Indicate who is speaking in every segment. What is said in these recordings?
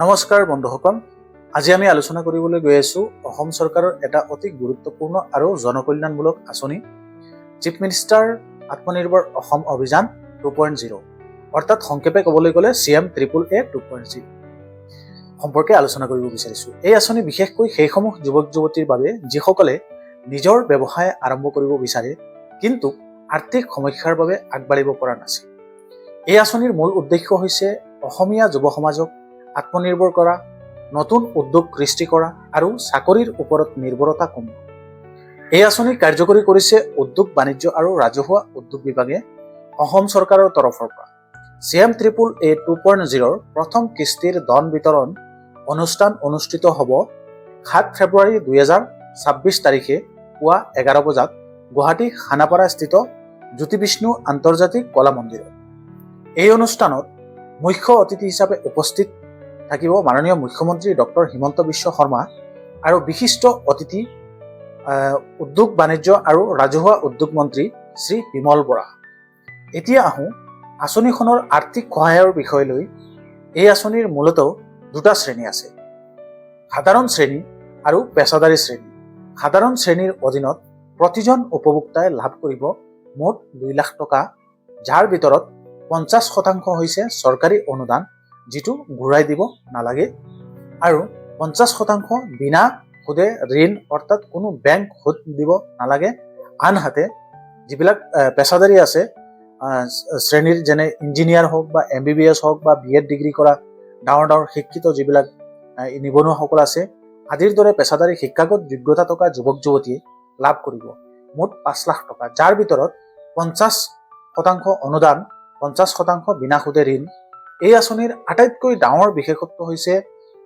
Speaker 1: নমস্কাৰ বন্ধুসকল, আজি আমি আলোচনা কৰিবলৈ গৈ আছো অসম চৰকাৰৰ এটা অতি গুৰুত্বপূৰ্ণ আৰু জনকল্যাণমূলক আঁচনি চিফ মিনিষ্টাৰ আত্মনিৰ্ভৰ অসম অভিযান 2.0 অৰ্থাৎ সংক্ষেপে ক'বলৈ গ'লে CMAAA 2.0 সম্পৰ্কে আলোচনা কৰিব বিচাৰিছো। এই আঁচনি বিশেষকৈ সেইসমূহ যুৱক যুৱতীৰ বাবে যিসকলে নিজৰ ব্যৱসায় আৰম্ভ কৰিব বিচাৰে কিন্তু আৰ্থিক সমস্যাৰ বাবে আগবাঢ়িব পৰা নাছিল। এই আঁচনিৰ মূল উদ্দেশ্য হৈছে অসমীয়া যুৱ সমাজক আত্মনিৰ্ভৰ কৰা, নতুন উদ্যোগ সৃষ্টি কৰা আৰু চাকৰিৰ ওপৰত নিৰ্ভৰতা কমোৱা। এই আঁচনি কাৰ্যকৰী কৰিছে উদ্যোগ বাণিজ্য আৰু ৰাজহুৱা উদ্যোগ বিভাগে অসম চৰকাৰৰ তৰফৰ পৰা। CMAAA 2.0 প্ৰথম কিস্তিৰ ধন বিতৰণ অনুষ্ঠান অনুষ্ঠিত হ'ব 7 ফেব্ৰুৱাৰী 2026 তাৰিখে পুৱা 11 বজাত গুৱাহাটী খানাপাৰাস্থিত জ্যোতি বিষ্ণু আন্তৰ্জাতিক কলা মন্দিৰত। এই অনুষ্ঠানত মুখ্য অতিথি হিচাপে উপস্থিত থাকিব মাননীয় মুখ্যমন্ত্ৰী ডক্টৰ হিমন্ত বিশ্ব শৰ্মা আৰু বিশিষ্ট অতিথি উদ্যোগ বাণিজ্য আৰু ৰাজহুৱা উদ্যোগ মন্ত্ৰী শ্ৰী বিমল বৰা। এতিয়া আহোঁ আঁচনিখনৰ আৰ্থিক সহায়ৰ বিষয়লৈ। এই আঁচনিৰ মূলতঃ দুটা শ্ৰেণী আছে, সাধাৰণ শ্ৰেণী আৰু পেছাদাৰী শ্ৰেণী। সাধাৰণ শ্ৰেণীৰ অধীনত প্ৰতিজন উপভোক্তাই লাভ কৰিব মুঠ 2 লাখ টকা, যাৰ ভিতৰত 50% হৈছে চৰকাৰী অনুদান যিটো ঘূৰাই দিব নালাগে আৰু 50% বিনা সুদে ঋণ অৰ্থাৎ কোনো বেংক সুদ দিব নালাগে। আনহাতে যিবিলাক পেছাদাৰী আছে শ্ৰেণীৰ যেনে ইঞ্জিনিয়াৰ হওক বা MBBS হওক বা BEd ডিগ্ৰী কৰা ডাঙৰ শিক্ষিত যিবিলাক নিবনুৱাসকল আছে আদিৰ দৰে পেছাদাৰী শিক্ষাগত যোগ্যতা থকা যুৱক যুৱতীয়ে লাভ কৰিব মুঠ 5 লাখ টকা, যাৰ ভিতৰত 50% অনুদান, 50% বিনা সুদে ঋণ। এই আঁচনিৰ আটাইতকৈ ডাঙৰ বিশেষত্ব হৈছে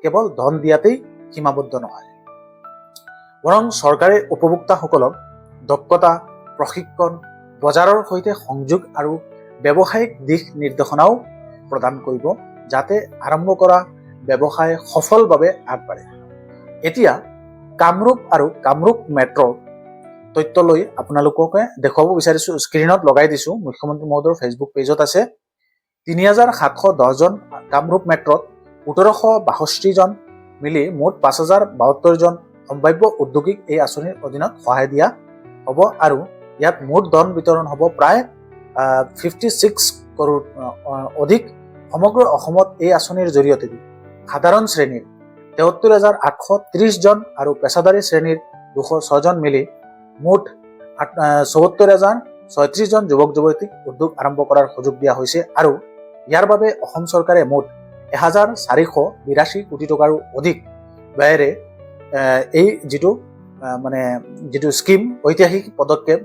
Speaker 1: কেৱল ধন দিয়াতেই সীমাবদ্ধ নহয়, বৰং চৰকাৰে উপভোক্তাসকলক দক্ষতা, প্ৰশিক্ষণ, বজাৰৰ সৈতে সংযোগ আৰু ব্যৱসায়িক দিশ নিৰ্দেশনাও প্ৰদান কৰিব যাতে আৰম্ভ কৰা ব্যৱসায় সফলভাৱে আগবাঢ়ে। এতিয়া কামৰূপ আৰু কামৰূপ মেট্ৰৰ তথ্য লৈ আপোনালোককে দেখুৱাব বিচাৰিছো। স্ক্ৰীণত লগাই দিছো, মুখ্যমন্ত্ৰী মহোদয়ৰ ফেচবুক পেজত আছে। 3710 জন কামৰূপ মেট্ৰত 1762 জন মিলি মুঠ 5072 জন সম্ভাৱ্য উদ্যোগীক এই আঁচনিৰ অধীনত সহায় দিয়া হ'ব আৰু ইয়াত মুঠ ধন বিতৰণ হ'ব প্ৰায় 56 কৰোৰ অধিক। সমগ্ৰ অসমত এই আঁচনিৰ জৰিয়তে সাধাৰণ শ্ৰেণীৰ 73,830 জন আৰু পেছাদাৰী শ্ৰেণীৰ 206 জন মিলি মুঠ 74,036 জন যুৱক যুৱতীক উদ্যোগ আৰম্ভ কৰাৰ সুযোগ দিয়া হৈছে আৰু ইয়াৰ বাবে অসম চৰকাৰে মুঠ 1482 কোটি টকাৰো অধিক ব্যয়েৰে এই যিটো স্কিম ঐতিহাসিক পদক্ষেপ।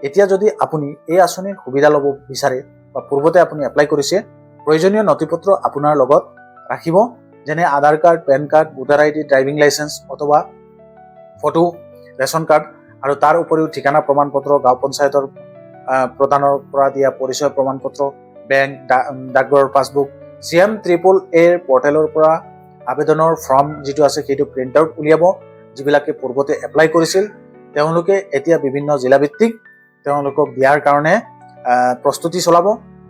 Speaker 1: এতিয়া যদি আপুনি এই আঁচনিৰ সুবিধা ল'ব বিচাৰে বা পূৰ্বতে আপুনি এপ্লাই কৰিছে, প্ৰয়োজনীয় নথিপত্ৰ আপোনাৰ লগত ৰাখিব, যেনে Aadhaar card, PAN card, voter ID, driving licence অথবা ফটো, ৰেচন কাৰ্ড আৰু তাৰ উপৰিও ঠিকনা প্ৰমাণ পত্ৰ, গাঁও পঞ্চায়তৰ প্ৰদানৰ পৰা দিয়া পৰিচয় প্ৰমাণ পত্ৰ, বেংক, ডাকঘৰৰ পাছবুক। CMAAA পৰ্টেলৰ পৰা আবেদনৰ ফৰ্ম যিটো আছে সেইটো প্ৰিণ্ট আউট উলিয়াব। যিবিলাকে পূৰ্বতে এপ্লাই কৰিছিল তেওঁলোকে এতিয়া বিভিন্ন জিলাভিত্তিক তেওঁলোকক দিয়াৰ কাৰণে প্ৰস্তুতি চলাব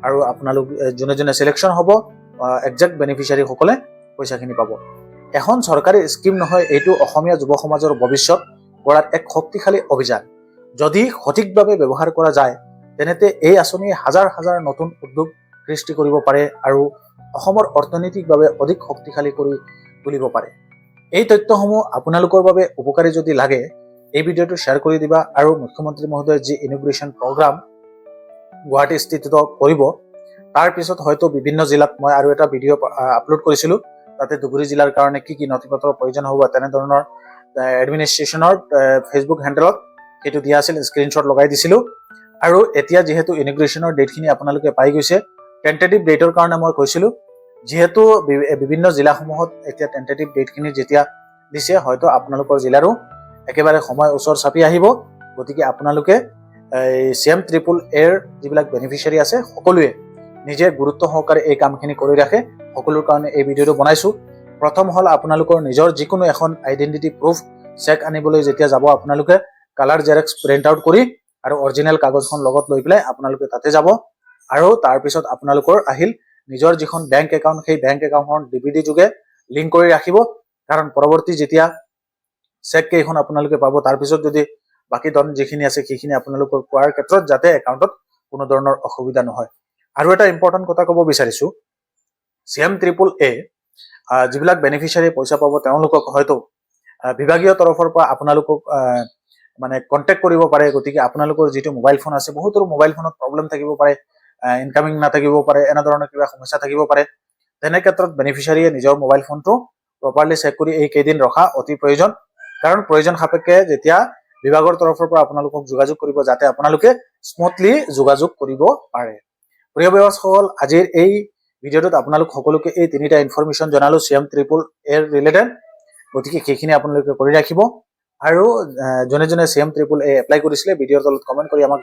Speaker 1: আৰু আপোনালোক যোনে যোনে চিলেকশ্যন হ'ব একজেক্ট বেনিফিচিয়াৰীসকলে পইচাখিনি পাব। এখন চৰকাৰী স্কিম নহয়, এইটো অসমীয়া যুৱ সমাজৰ ভৱিষ্যত গঢ়াৰ এক শক্তিশালী অভিযান। যদি সঠিকভাৱে ব্যৱহাৰ কৰা যায় তেনেতে এই আঁচনিয়ে হাজাৰ হাজাৰ নতুন উদ্যোগ সৃষ্টি কৰিব পাৰে আৰু অসমৰ অৰ্থনৈতিকভাৱে অধিক শক্তিশালী কৰি তুলিব পাৰে। এই তথ্যসমূহ আপোনালোকৰ বাবে উপকাৰী যদি লাগে এই ভিডিঅ'টো শ্বেয়াৰ কৰি দিবা আৰু মুখ্যমন্ত্ৰী মহোদয়ে যি ইনগ্ৰেশ্যন প্ৰগ্ৰাম গুৱাহাটী স্থিত কৰিব তাৰ পিছত হয়তো বিভিন্ন জিলাত মই আৰু এটা ভিডিঅ' আপলোড কৰিছিলোঁ, তাতে ধুবুৰী জিলাৰ কাৰণে কি কি নথিপত্ৰৰ প্ৰয়োজন হ'ব তেনেধৰণৰ এডমিনিষ্ট্ৰেশ্যনৰ ফেচবুক হেণ্ডেলত সেইটো দিয়া আছিল, স্ক্ৰীনশ্বট লগাই দিছিলোঁ। আৰু এতিয়া যিহেতু ইনগ্ৰেশ্যনৰ ডেটখিনি আপোনালোকে পাই গৈছে, টেণ্টেটিভ ডেটৰ কাৰণে মই কৈছিলোঁ, যিহেতু বিভিন্ন জিলাসমূহত এতিয়া টেণ্টেটিভ ডেটখিনি যেতিয়া দিছে হয়তো আপোনালোকৰ জিলাৰো একেবাৰে সময় ওচৰ চাপি আহিব। গতিকে আপোনালোকে CMAAA যিবিলাক বেনিফিচিয়াৰী আছে সকলোৱে নিজে গুৰুত্ব সহকাৰে এই কামখিনি কৰি ৰাখে। সকলোৰ কাৰণে এই ভিডিঅ'টো বনাইছোঁ। প্ৰথম হ'ল আপোনালোকৰ নিজৰ যিকোনো এখন আইডেণ্টিটি প্ৰুফ চেক আনিবলৈ যেতিয়া যাব আপোনালোকে কালাৰ জেৰক্স প্ৰিণ্ট আউট কৰি আৰু অৰিজিনেল কাগজখন লগত লৈ পেলাই আপোনালোকে তাতে যাব আৰু তাৰপিছত আপোনালোকৰ আহিল নিজৰ যিখন বেংক একাউণ্ট, সেই বেংক একাউণ্টখন DVD যোগে লিংক কৰি ৰাখিব, কাৰণ পৰৱৰ্তী যেতিয়া চেক কেইখন আপোনালোকে পাব তাৰপিছত যদি বাকী ধন যিখিনি আছে সেইখিনি আপোনালোকৰ পোৱাৰ ক্ষেত্ৰত যাতে একাউণ্টত কোনো ধৰণৰ অসুবিধা নহয়। আৰু এটা ইম্পৰ্টেণ্ট কথা ক'ব বিচাৰিছো, CM-AAA যিবিলাক বেনিফিচিয়াৰী পইচা পাব তেওঁলোকক হয়তো বিভাগীয় তৰফৰ পৰা আপোনালোকক মানে কণ্টেক্ট কৰিব পাৰে। গতিকে আপোনালোকৰ যিটো মোবাইল ফোন আছে, বহুতৰ মোবাইল ফোনত প্ৰব্লেম থাকিব পাৰে, ইনকামিং নাথাকিব পাৰে, এনেধৰণৰ কিবা সমস্যা থাকিব পাৰে। তেনে ক্ষেত্ৰত বেনিফিচিয়াৰীয়ে নিজৰ মোবাইল ফোনটো প্ৰপাৰলি চেক কৰি এই কেইদিন ৰখা অতি প্ৰয়োজন, কাৰণ প্ৰয়োজন সাপেক্ষে যেতিয়া বিভাগৰ তৰফৰ পৰা আপোনালোকক যোগাযোগ কৰিব যাতে আপোনালোকে স্মুথলি যোগাযোগ কৰিব পাৰে। প্ৰিয় ভিউৱাৰ্ছসকল, আজিৰ এই ভিডিঅ'টোত আপোনালোক সকলোকে এই তিনিটা ইনফৰমেশ্যন জনালো CM-AAA ৰিলেটেড। গতিকে সেইখিনি আপোনালোকে কৰি ৰাখিব। আৰু যোনে যোনে CM-AAA এপ্লাই কৰিছিলে ভিডিঅ'ৰ তলত কমেণ্ট কৰি আমাক